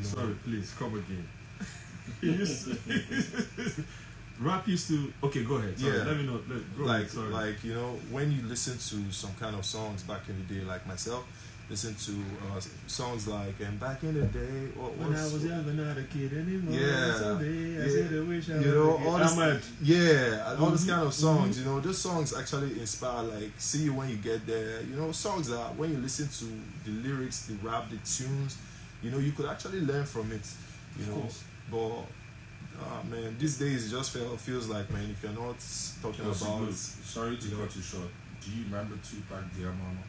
Sorry, please come again. Rap used to. Okay, go ahead. Sorry, Yeah. let me know. Go ahead, sorry. Like when you listen to some kind of songs back in the day, like myself, listen to songs like "And Back in the Day." When I was young, but not a kid anymore. Yeah. Someday I said I wish I was all this, Ahmad. all this kind of songs. Those songs actually inspire. Like, see you when you get there. Songs that when you listen to the lyrics, the rap, the tunes, you could actually learn from it. Of course. But man, these days it just feels like, man, if you're not talking about. Sorry to cut you short. Do you remember Tupac, Dear Mama?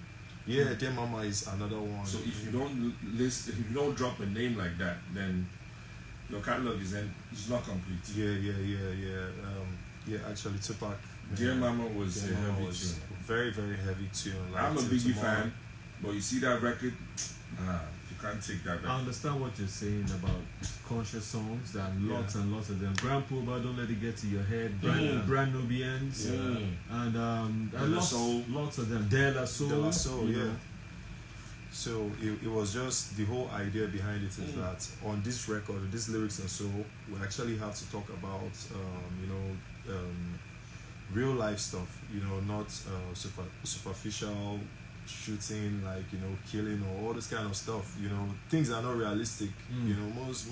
Yeah, Dear Mama is another one. So if you don't list, if you don't drop a name like that, then your catalog is not complete. Yeah. Actually, Tupac. Dear Mama was a heavy tune. Very, very heavy tune. Like, I'm a Biggie fan, but you see that record, you can't take that back. I understand what you're saying about conscious songs. There are lots and lots of them. Grand Puba, Don't Let It Get to Your Head. Brand Nubians. And lots of them. De La Soul. Yeah. So it was just the whole idea behind it is that on this record, these lyrics and soul, we actually have to talk about real life stuff. Not superficial shooting, like killing or all this kind of stuff. Things are not realistic.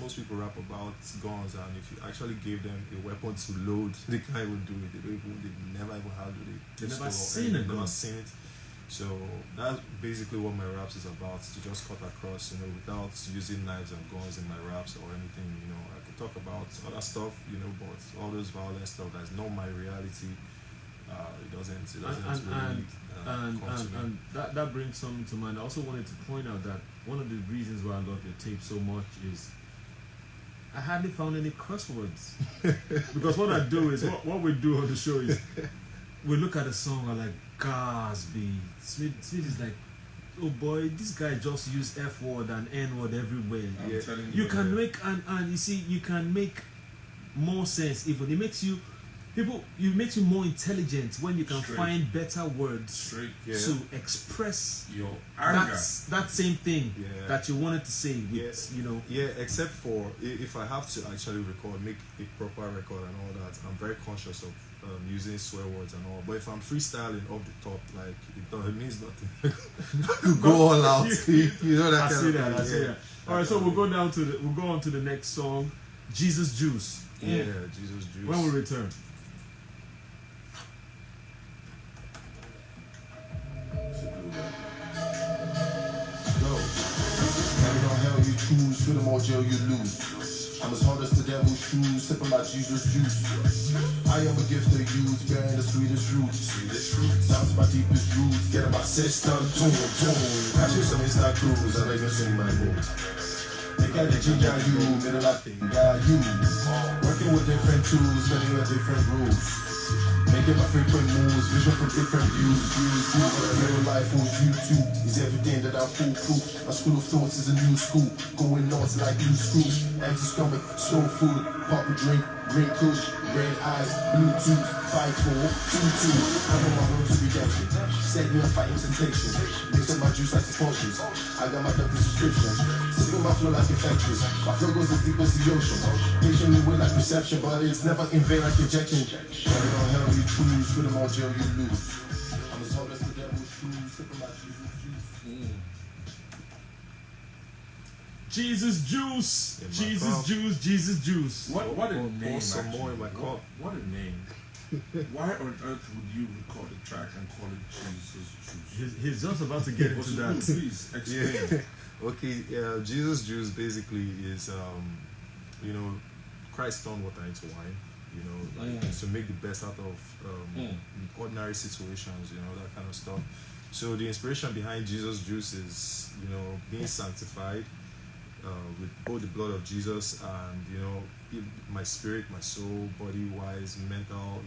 Most people rap about guns, and if you actually gave them a weapon to load, they can't even do it. They never even handled it. They never seen it. Never seen it. So that's basically what my raps is about, to just cut across, without using knives and guns in my raps or anything. I could talk about other stuff, but all those violent stuff that's not my reality. It doesn't really and that brings something to mind. I also wanted to point out that one of the reasons why I love your tape so much is I hardly found any curse words. Because what I do is what we do on the show is we look at a song and like Gatsby. Smith is like, oh boy, this guy just used F word and N word everywhere. I'm telling You can make and you see you can make more sense even. It makes you more intelligent when you can find better words to express your anger. That same thing that you wanted to say with, except for if I have to actually make a proper record and all that, I'm very conscious of using swear words and all. But if I'm freestyling off the top, like it means nothing. I could go all out. I see that. All right, so we'll go on to the next song, Jesus Juice. Yeah, Jesus Juice. When we return. Choose, feel them all jail you lose. I'm as hard as the devil's shoes, sipping my Jesus juice. I am a gift to use, bearing the sweetest roots. Down to my deepest roots, getting my system tuned. I choose some Insta cruise, I don't even sing my mood. They got the ginger you, middle of thing, got you. Working with different tools, learning with different rules. Making my frequent moves, vision from different views. Real life on YouTube is everything that I'm foolproof. My school of thoughts is a new school, going nuts like new screws. Empty stomach, soul food, pop a drink, green kush, red eyes, Bluetooth, 5422. I'm on my road to redemption. Set me on fighting temptation. Mix up my juice like the potions. I got my double subscription. Sipping my flow like infectious. My flow goes as deep as the ocean. Patiently with like perception, but it's never in vain like injection. Running on hell you choose, for them all jail you lose. I'm as hard as the devil's shoes, sipping my Jesus juice. Jesus Juice, Jesus Juice. What a name! Some more in my cup. What a name! Why on earth would you record a track and call it Jesus Juice? He's just about to get into that. Please explain. Okay, Jesus Juice basically is, Christ turned water into wine. To make the best out of ordinary situations, that kind of stuff. So the inspiration behind Jesus Juice is, being sanctified with both the blood of Jesus and, my spirit, my soul, body-wise, mental,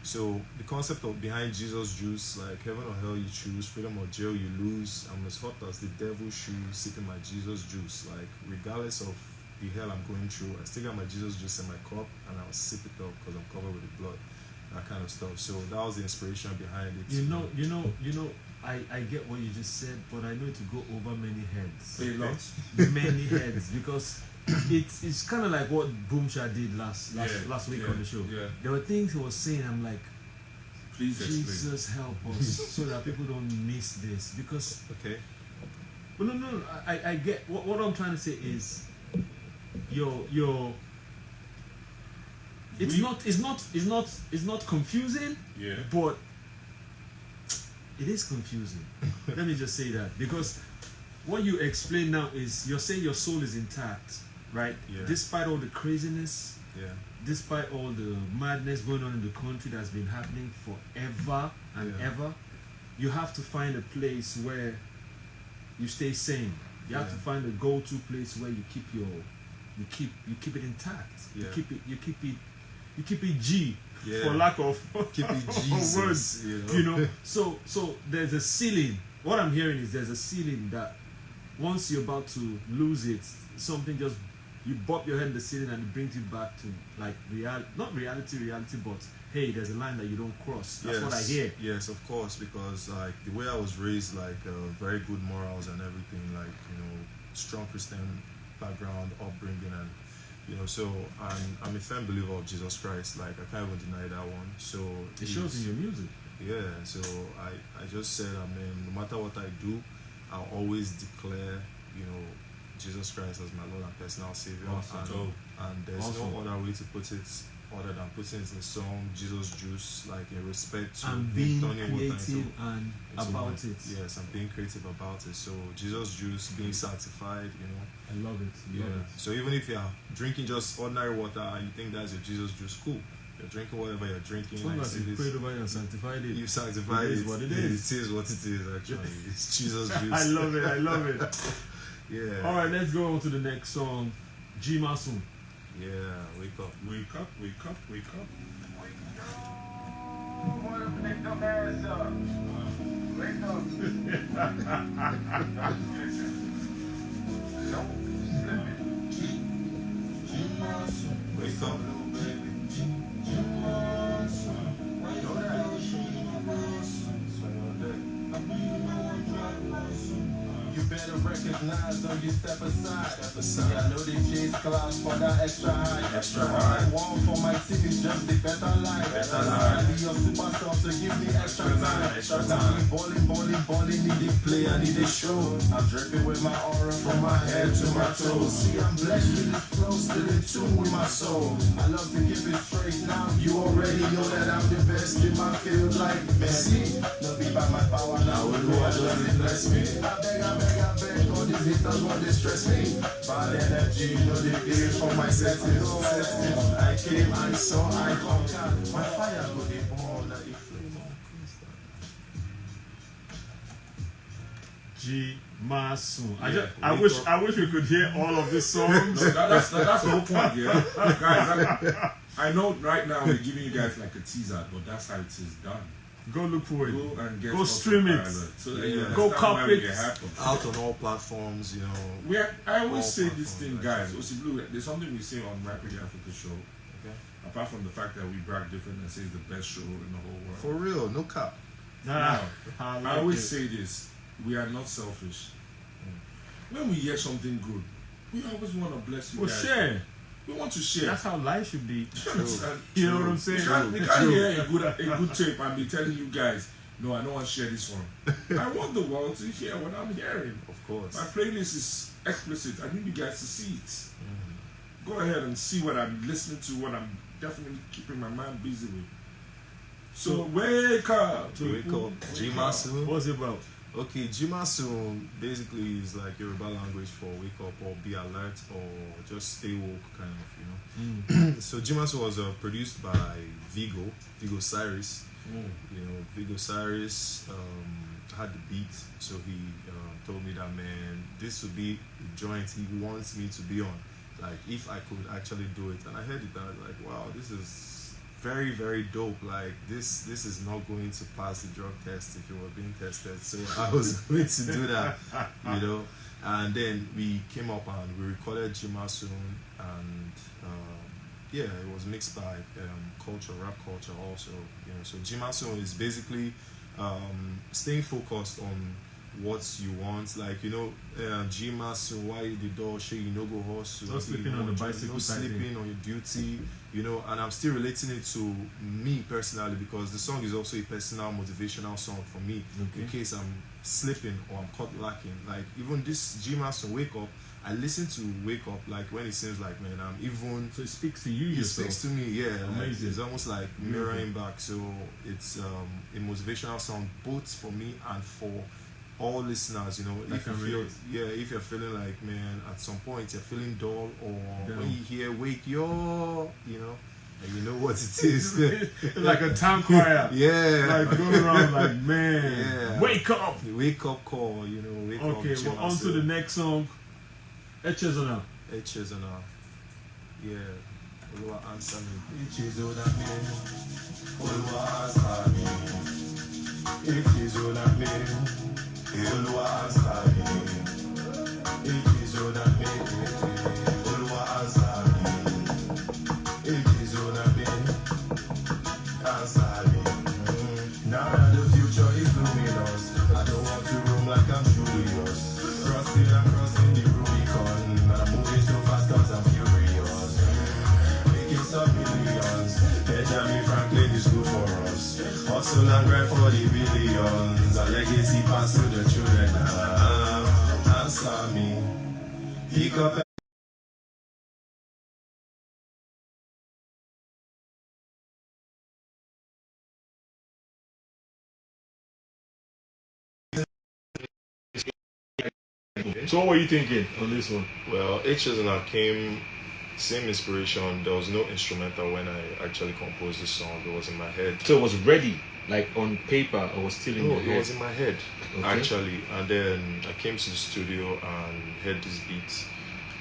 So the concept behind Jesus Juice, like heaven or hell you choose, freedom or jail you lose. I'm as hot as the devil's shoes, sipping my Jesus Juice. Like regardless of the hell I'm going through, I still got my Jesus Juice in my cup and I'll sip it up because I'm covered with the blood, that kind of stuff. So that was the inspiration behind it. I get what you just said, but I know it to go over many heads. A lot. Many heads, because it's kind of like what Boomsha did last week on the show. Yeah. There were things he was saying. I'm like, Please explain. Jesus help us, so that people don't miss this. Because but no, I get what I'm trying to say is, it's not confusing. Yeah. But it is confusing. Let me just say that, because what you explain now is you're saying your soul is intact, right? Yeah. Despite all the craziness, despite all the madness going on in the country that's been happening forever and ever, you have to find a place where you stay sane. You have to find a go-to place where you keep it intact. Yeah. You keep it G, for lack of keep it Jesus, words. You know. So there's a ceiling. What I'm hearing is there's a ceiling that once you're about to lose it, something just, you bop your head in the ceiling and it brings you back to like not reality, but hey, there's a line that you don't cross. That's what I hear. Yes, of course, because like the way I was raised, like very good morals and everything, like, you know, strong Christian background, upbringing, and you know, so I'm a firm believer of Jesus Christ. Like, I can't even deny that one. So it shows in your music. Yeah, so I just said, I mean, no matter what I do, I'll always declare, you know, Jesus Christ as my Lord and personal Savior. And there's no other way to put it other than putting it in the song Jesus Juice, like in respect to and being turning creative and about it. Yes, and being creative about it. So Jesus Juice, being sanctified, you know. I love it. Love it. So even if you're drinking just ordinary water and you think that's your Jesus Juice, cool. You're drinking whatever you're drinking. As long as you prayed over it and sanctified it. You sanctified it. It is what it is. It is what it is, actually. It's Jesus Juice. I love it. Yeah. All right, let's go on to the next song, G Masun. Yeah, wake up. Wake up, wake up, wake up. Wake up. You better recognize or you step aside. I know they chase clouds for that extra high. I want for my city just the better life. I be your superstar, so give me extra time. Balling, need a play, I need a show. I'm dripping with my aura from my head to my toes. See, I'm blessed with this flow, still in tune with my soul. I love to keep it straight now. You already know that I'm the best in my field, like Messi. No be by my power now, who I doesn't bless me. I beg, all these haters want to stress me. Bad energy, no they pay for my settings. I came, I saw, I conquered. My fire go be born like a flame on crystal. G Masun. I wish we could hear all of these songs. No, that's the whole point, yeah. Guys, I know right now we're giving you guys like a teaser, but that's how it is done. Go look for it. Go and get Go stream it. So Go copy it. Out on all platforms, you know. I always say this thing, guys. Ossy Bleu, there's something we say on Rapid Africa show. Okay. Apart from the fact that we brag different and say it's the best show in the whole world. For real, no cap. Now, I always say this: we are not selfish. When we hear something good, we always want to bless you guys. Share. We want to share. That's how life should be. True. You know what I'm saying? We can't hear a good tape and be telling you guys, no, I don't want to share this one. I want the world to hear what I'm hearing. Of course. My playlist is explicit. I need you guys to see it. Go ahead and see what I'm listening to, what I'm definitely keeping my mind busy with. So wake up. Wake up. G Masun. What's it about? Okay, G Masun basically is like Yoruba language for wake up or be alert or just stay woke, kind of, you know. So G Masun was produced by Vigo Cyrus. You know, Vigo Cyrus had the beat, so he told me that, man, this would be the joint he wants me to be on. Like, if I could actually do it. And I heard it and I was like, wow, this is very, very dope. Like, this is not going to pass the drug test if you were being tested. So I was going to do that, you know. And then we came up and we recorded G Masun, and yeah, it was mixed by rap culture also. You know, so G Masun is basically staying focused on what you want, like, you know, GMAS, why the door show you no go horse, not sleeping on the bicycle, no sleeping on your duty, you know. And I'm still relating it to me personally, because the song is also a personal motivational song for me. In case I'm slipping or I'm caught lacking, like even this GMAS Wake Up, I listen to Wake Up, like when it seems like, man, I'm even, so it speaks to you it yourself. speaks to me, yeah. Amazing. Like, it's almost like mirroring back. So it's a motivational song both for me and for all listeners, you know. If you feel, if you're feeling like, man, at some point you're feeling dull, or when you hear Wake Yo, you know, and you know what it is. Like a town crier. Yeah. Like going around like, man, wake up. Wake up call, you know, wake up. Okay, well, on to the next song. Echezona. Echezona. Yeah. Oluwa answer me. Echezona me. Oluwa answer me. Echezona me. Oluwa answer me. Echezona me. Oluwa answer me. Echezona me. Answer me. Now that the future is luminous, I don't want to roam like I'm Julius. Crossing and crossing the Rubicon, and I'm moving so fast 'cause I'm furious. Making some millions, Benjamin Franklin is good for us. Hustle and grind for the billions, a legacy pass to the children. Answer me, pick up. So what were you thinking on this one? Well, Echezona came, same inspiration. There was no instrumental when I actually composed this song. It was in my head. So it was ready, like on paper, or was still in your head? It was in my head, actually. And then I came to the studio and heard this beat.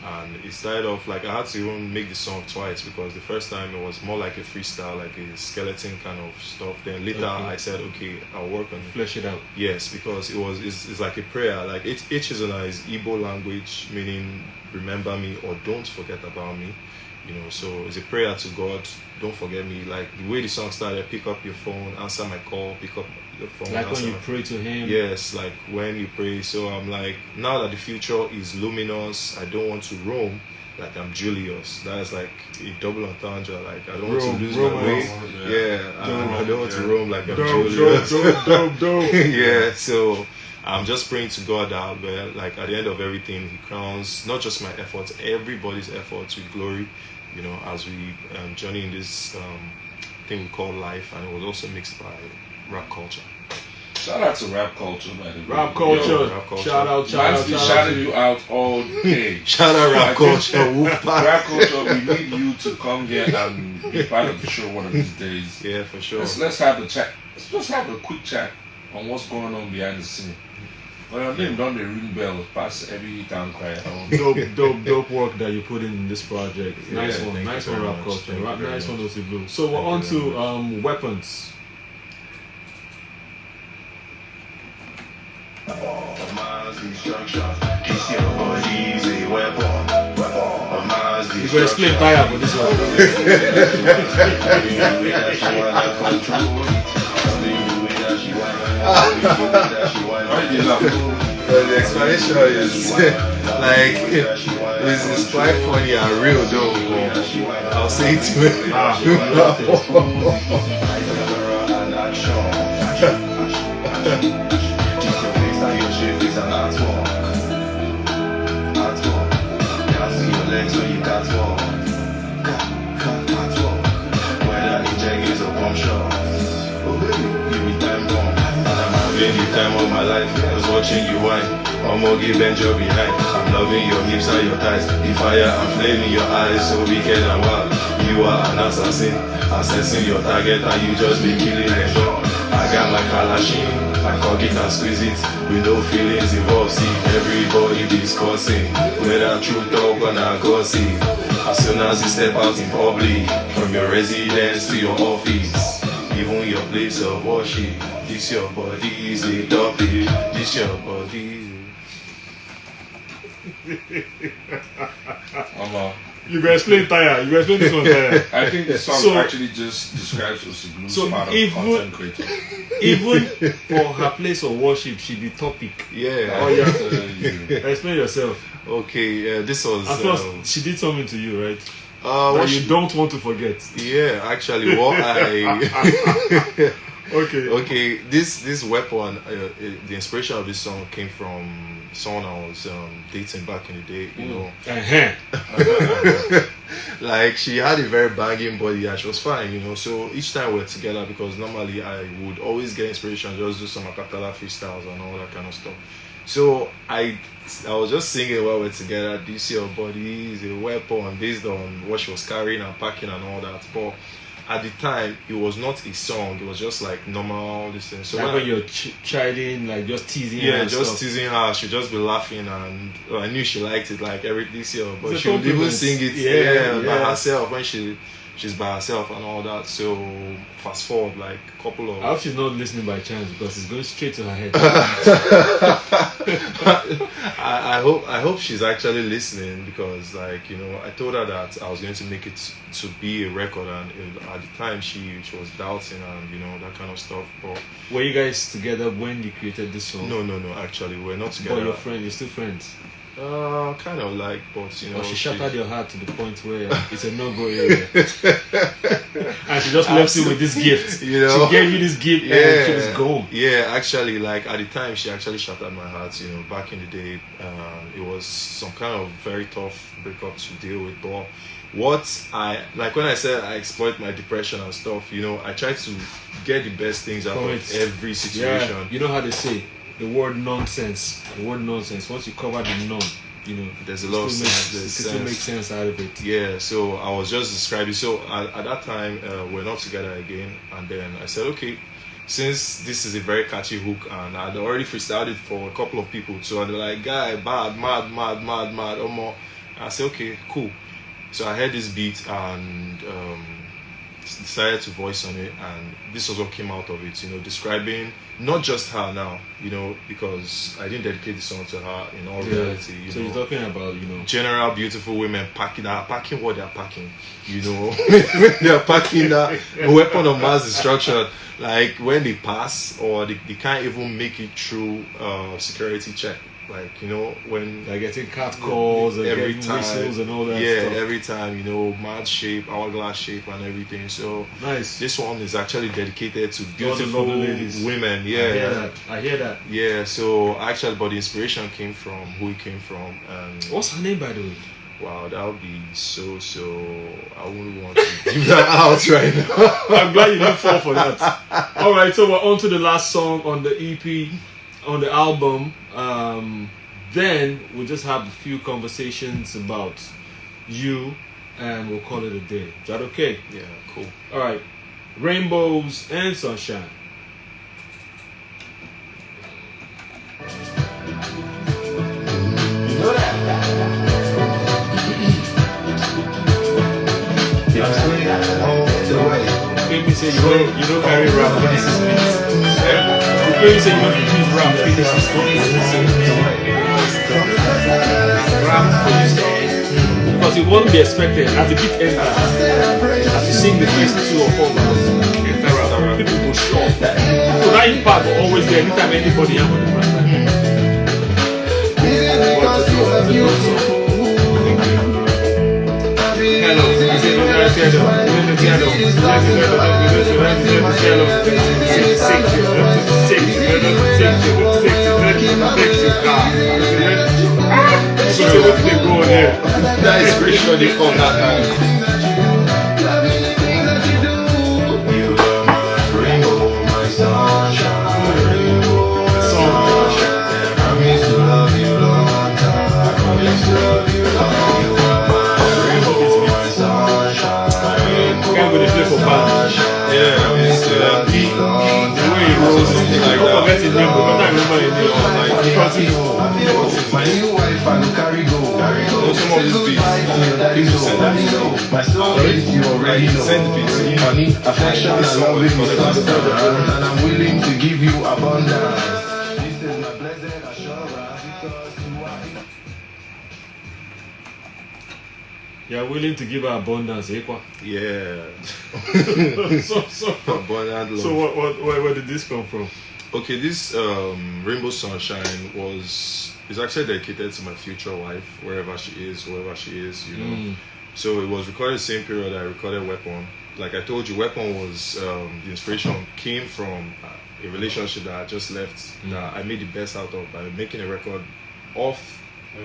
And it started off like I had to even make the song twice, because the first time it was more like a freestyle, like a skeleton kind of stuff. Then later I said, okay, I'll work on flesh it out. Yes, because it's like a prayer. Like Echezona is Igbo language, meaning remember me or don't forget about me. You know, so it's a prayer to God, don't forget me. Like the way the song started, pick up your phone, answer my call, pick up your phone. Like when you pray to him. Yes, like when you pray. So I'm like, now that the future is luminous, I don't want to roam like I'm Julius. That is like a double entendre. Like I don't want to lose my way. I don't want to roam like I'm Julius. Dope. Yeah, so I'm just praying to God that, well, like at the end of everything, He crowns not just my efforts, everybody's efforts with glory, you know, as we journey in this thing we call life. And it was also mixed by rap culture. Shout out to rap culture, by the way. Rap culture. Shout out. Shouting you out all day. Shout out rap culture. Rap culture, we need you to come here and be part of the show one of these days. Yeah, for sure. Let's have a chat. Let's just have a quick chat on what's going on behind the scene. Well, your name don't ring bells past every town crier. Dope work that you put in this project. Nice one, rap culture. Nice one, Ossy Bleu. So we're on to weapons. You go explain tire for this one. The explanation is like it's quite funny and real though. I'll say it to the time of my life, I was watching you whine. I'm gonna give Benjo behind. I'm loving your hips and your thighs. The fire and flame in your eyes, so wicked and wild. You are an assassin, assessing your target, and you just be killing them. I got my Kalashin, I cock it and squeeze it, with no feelings involved. See everybody discussing whether true talk or not gossip. As soon as you step out in public, from your residence to your office, even your place of worship, this your body is a topic. This your body. You go explain tire. You go explain this one tire. I think the song actually just describes Ossy Blue's part of content creator. Even for her place of worship, she the topic. Yeah. Oh yeah. Explain yourself. Okay. This was. Of course, she did something to you, right? What you don't want to forget. Yeah, actually, what I. Okay. This weapon, the inspiration of this song came from someone I was dating back in the day. You know, like she had a very banging body and she was fine. You know, so each time we're together, because normally I would always get inspiration, just do some acapella freestyles and all that kind of stuff. So I was just singing while we're together. Do you see your body is a weapon based on what she was carrying and packing and all that. But at the time, it was not a song. It was just like normal this thing. So like when you're chiding, like just teasing her. Yeah, just teasing her. She'd just be laughing, and I knew she liked it. Like every this year, but she would even sing it by herself when she's by herself and all that. So fast forward like a couple of. I hope she's not listening by chance because it's going straight to her head. I hope she's actually listening, because like, you know, I told her that I was going to make it to be a record, and at the time she was doubting and, you know, that kind of stuff. But were you guys together when you created this song? No, actually we're not together. But you're still friends? Kind of like, but you know. Or she shattered your heart to the point where it's a no-go area. And she just left you with this gift. You know, she gave you this gift and she was gone. Yeah, actually, like at the time, she actually shattered my heart. You know, back in the day, it was some kind of very tough breakup to deal with. But what I like, when I said I exploit my depression and stuff, you know, I try to get the best things out of every situation. Yeah, you know how they say. The word nonsense. Once you cover the non, you know, there's a lot of sense. It still makes sense out of it. Yeah. So I was just describing. So at that time, we're not together again, and then I said, okay, since this is a very catchy hook, and I'd already freestyled it for a couple of people, so they're like, guy, bad, mad, or more. I said, okay, cool. So I heard this beat and decided to voice on it, and this was what came out of it, you know, describing not just her now, you know, because I didn't dedicate the song to her in all reality. So you're talking about, you know, general beautiful women packing what they're packing, you know. They're packing that weapon of mass destruction, like when they pass or they can't even make it through security check. Like, you know, when they're getting cat calls and every time whistles and all that stuff. Every time, you know, mad shape, hourglass shape and everything. So nice. This one is actually dedicated to beautiful women. Yeah, I hear that. Yeah, so actually, but the inspiration came from who it came from. And what's her name, by the way? Wow, that would be so. I wouldn't want to give that out right now. I'm glad you didn't fall for that. All right, so we're on to the last song on the EP, on the album. Then we'll just have a few conversations about you, and we'll call it a day. Is that okay? Yeah, cool. All right, Rainbows and Sunshine. You know that. Maybe say you don't carry rap finishes beats. Maybe say you don't use rap finishes rap finishes. Because it won't be expected as the beat enters. As you sing the first 2 or 4 bars, people go shock. So that impact will always be anytime anybody has on the first time. That is pretty sure they call that time. You are my rainbow, my sunshine. I miss to love you, Lord. I miss to love you, Lord. You are my rainbow, my sunshine. Can't go to play for band. Yeah, I miss to love you, Lord. The way it goes, something like that. Don't forget his name, because I remember his name. My new wife, I will carry go. Some of these beats, my soul is you already know. Honey, affection and love is constant, and I'm willing to give you abundance. This is my blessed assurance because you are. You're willing to give her abundance, equa. Yeah. so Abundant love. So where did this come from? Okay, this Rainbow Sunshine is actually dedicated to my future wife, wherever she is, whoever she is, you know. So it was recorded the same period I recorded Weapon. Like I told you, Weapon was the inspiration came from a relationship that I just left that I made the best out of by making a record off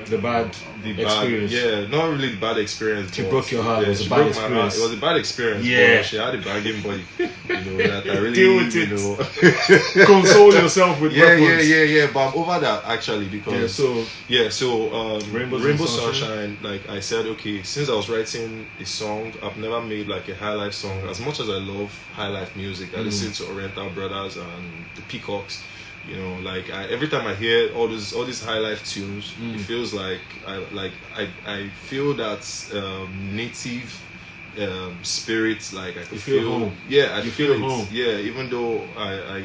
the bad experience. Yeah, not really the bad experience. She broke your heart. Yeah, It was a bad experience. It was a bad experience. Yeah, but she had a banging body. You know that I really deal with it. know. Console yourself with weapons. Yeah. But I'm over that actually because so Rainbow Sunshine. Like I said, okay, since I was writing a song, I've never made like a high life song. As much as I love high life music, I listen to Oriental Brothers and the Peacocks. You know, like every time I hear all these high life tunes, it feels like I feel that native spirit. Like I can feel home. Yeah, I you feel it. Home. Yeah, even though I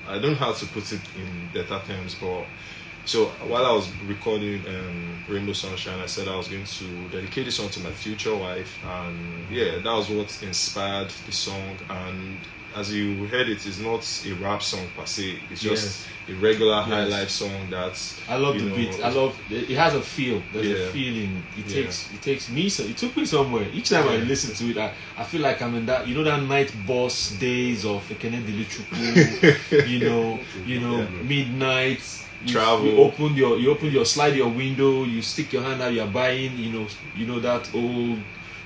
don't know how to put it in better terms, but so while I was recording Rainbow Sunshine, I said I was going to dedicate this song to my future wife, and yeah, that was what inspired the song. And as you heard, it is not a rap song per se. It's just a regular high life song. That's I love the beat. I love it. Has a feel. There's a feeling. It takes me. So it took me somewhere. Each time I listen to it, I feel like I'm in that. You know that night boss days of Kennedy Lichuku. you know midnight. Travel. You open your slide your window. You stick your hand out. You're buying. You know that old.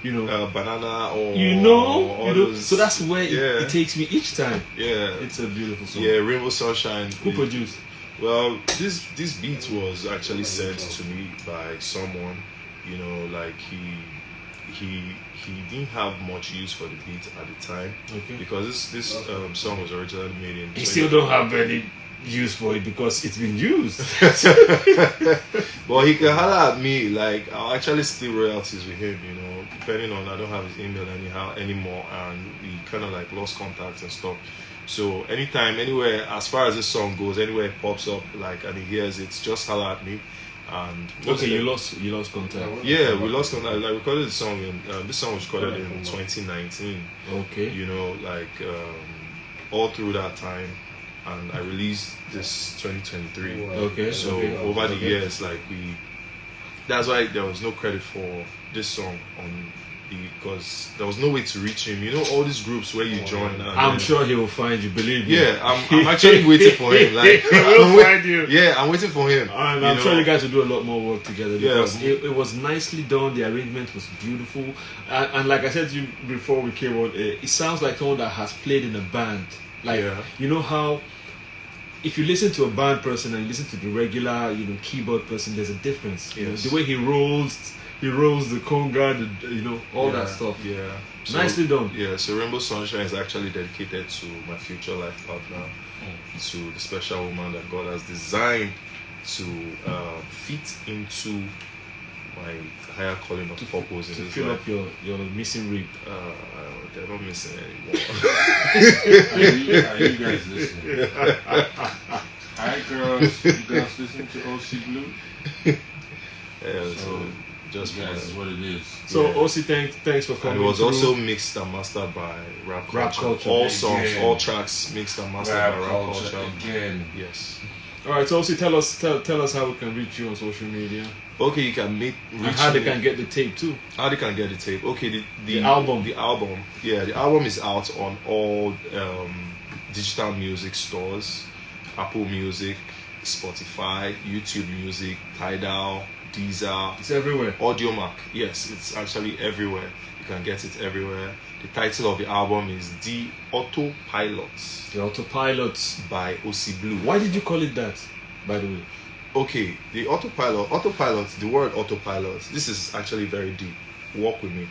Banana or those, so that's where it takes me each time. Yeah, it's a beautiful song. Yeah, Rainbow Sunshine. Who produced? Well, this beat was actually sent to me by someone. You know, like he didn't have much use for the beat at the time because this song was originally made in. He still don't have any use for it because it's been used. But he can holler at me, like I'll actually split royalties with him, you know, depending on I don't have his email anymore, and we kind of like lost contact and stuff. So anytime, anywhere, as far as this song goes, anywhere it pops up, like and he hears it, just holler at me. And you lost contact. Yeah, we lost contact. Like we recorded the song, and this song was recorded in 2019. Okay. You know, like all through that time. And I released this 2023. Okay. So over the years, like that's why there was no credit for this song because there was no way to reach him. You know, all these groups where you join. And I'm sure he will find you. Believe me. Yeah, I'm actually waiting for him. Like he will find you. Yeah, I'm waiting for him. And I'm sure you guys will do a lot more work together because it was nicely done. The arrangement was beautiful, and like I said to you before we came on, it sounds like someone that has played in a band. Like you know how if you listen to a band person and you listen to the regular keyboard person, there's a difference. You know, the way he rolls the conga, all that stuff. Yeah, so, nicely done. Yeah, so Rainbow Sunshine is actually dedicated to my future life partner, to the special woman that God has designed to fit into my higher calling of purpose in to this fill life. up your missing rib. They're not missing anymore. Are you guys listening? Alright, girls. You guys listen to Ossy Bleu? Yeah, so just that's what it is. So Ossy, thanks for coming. And it was also mixed and mastered by Rap Culture. All songs, all tracks mixed and mastered by Rap Culture. Again. Yes. Alright, so Ossy, tell us how we can reach you on social media. Okay, you can reach and how they can get the tape too. How they can get the tape? Okay, the album. The album. Yeah, the album is out on all digital music stores: Apple Music, Spotify, YouTube Music, Tidal, Deezer. It's everywhere. Audiomack. Yes, it's actually everywhere. You can get it everywhere. The title of the album is The AUTOPILOT. The AUTOPILOT by Ossy Bleu. Why did you call it that, by the way? Okay, the autopilot, the word autopilot, this is actually very deep. Walk with me.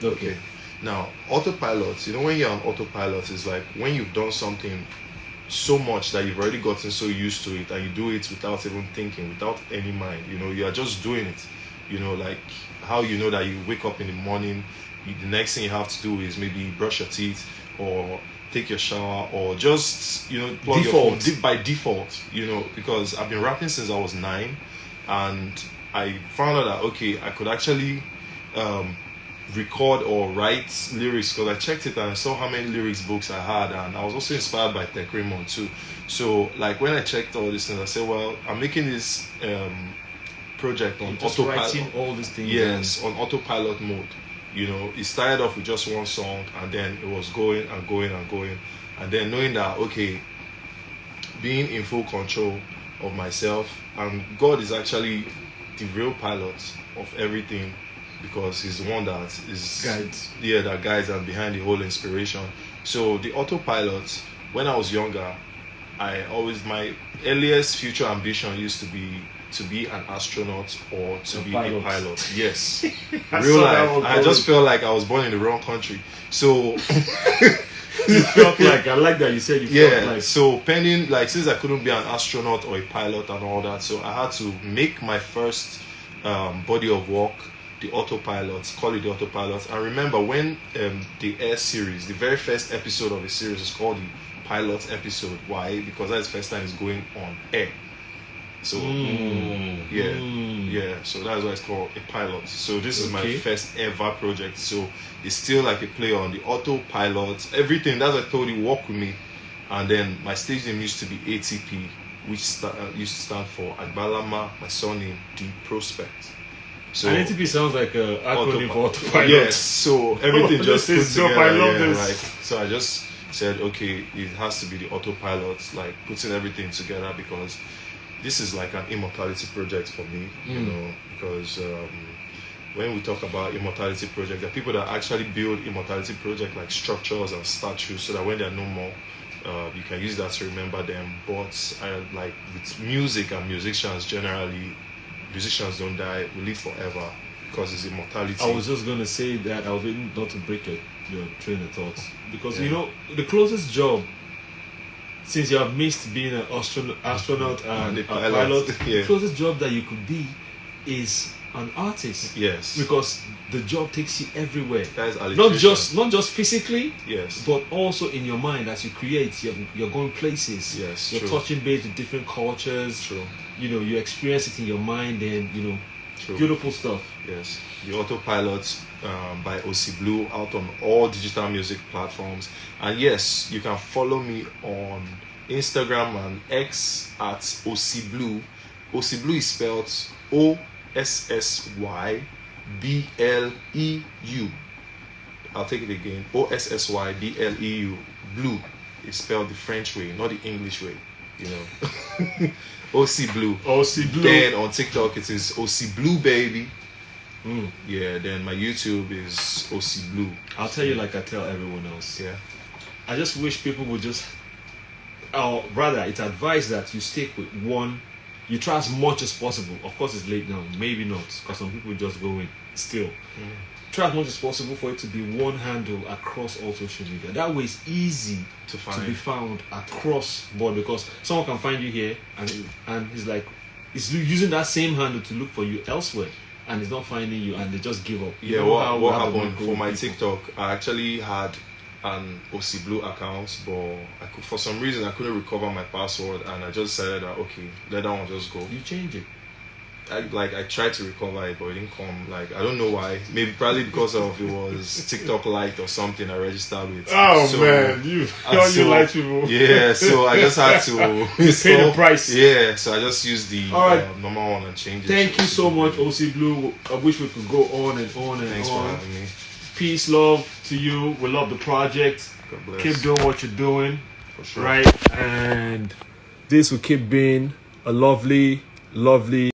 Okay. Now, autopilot, when you're on autopilot, it's like when you've done something so much that you've already gotten so used to it and you do it without even thinking, without any mind. You are just doing it. Like how that you wake up in the morning, the next thing you have to do is maybe brush your teeth or take your shower or just plug your phone by default, because I've been rapping since I was 9 and I found out that I could actually record or write lyrics, because I checked it and I saw how many lyrics books I had, and I was also inspired by Tech Raymond too. So like when I checked all these things, I said, well, I'm making this project on autopilot. Writing all these things. Yes, on autopilot mode. You know, it started off with just one song, and then it was going and going and going, and then knowing that, okay, being in full control of myself, and God is actually the real pilot of everything, because He's the one that is Guides. Yeah, that guides and behind the whole inspiration. So the autopilot, when I was younger, my earliest future ambition used to be an astronaut or to be a pilot. Yes. Real life. I just felt like I was born in the wrong country. So You felt like, I like that you said you felt like. So pending, like, since I couldn't be an astronaut or a pilot and all that, so I had to make my first body of work, the autopilot, call it the autopilot. And remember when the air series, the very first episode of the series is called the pilot episode. Why? Because that's the first time it's going on air. So so that's why it's called a pilot. So this is my first ever project. So it's still like a play on the autopilot, everything. That's what I told you, walk with me. And then my stage name used to be ATP, which used to stand for Agbalama, my surname, the Prospect. So and ATP sounds like an acronym for autopilot. Yes, so everything just put together. I love this. Like, so I just said, okay, it has to be the autopilot, like putting everything together, because this is like an immortality project for me, you know, because when we talk about immortality project, there are people that actually build immortality project like structures and statues, so that when they're no more, you can use that to remember them. But like with music and musicians generally, musicians don't die, we live forever, because it's immortality. I was just going to say that, I was waiting not to break your train of thought, because you know, the closest job, since you have missed being an astronaut and a pilot, the closest job that you could be is an artist. Yes. Because the job takes you everywhere. That is not just physically, yes, but also in your mind. As you create, you're going places. Yes. You're touching base with different cultures. True. You know, you experience it in your mind, and you know, True. Beautiful stuff. Yes. The Autopilot by Ossy Bleu, out on all digital music platforms. And yes, you can follow me on Instagram and X at Ossy Bleu. Ossy Bleu is spelled OSSYBLEU. I'll take it again. OSSYBLEU. Blue is spelled the French way, not the English way. You know. Ossy Bleu. Ossy Bleu. Then on TikTok it is Ossy Bleu baby. Yeah, then my YouTube is Ossy Bleu. I'll tell you like I tell everyone else. Yeah. I just wish people would just, or rather, it's advised that you stick with one. You try as much as possible. Of course, it's late now. Maybe not, because some people just go in still. Try as much as possible for it to be one handle across all social media. That way, it's easy to be found across board, because someone can find you here and he's like, he's using that same handle to look for you elsewhere, and he's not finding you, and they just give up. Yeah, what happened for my TikTok? I actually had an Ossy Bleu account, but for some reason I couldn't recover my password, and I just decided that okay, let that one just go. You change it. I tried to recover it, but it didn't come. Like, I don't know why. Maybe probably because of it was TikTok Lite or something I registered with. Oh so, man, you like people. Yeah, so I just had to pay the price. Yeah, so I just used the normal one and changed it. Thank you so much, Ossy Bleu. I wish we could go on and on and Thanks on. for having me. Peace, love to you. We love the project. God bless. Keep doing what you're doing. For sure. Right? And this will keep being a lovely, lovely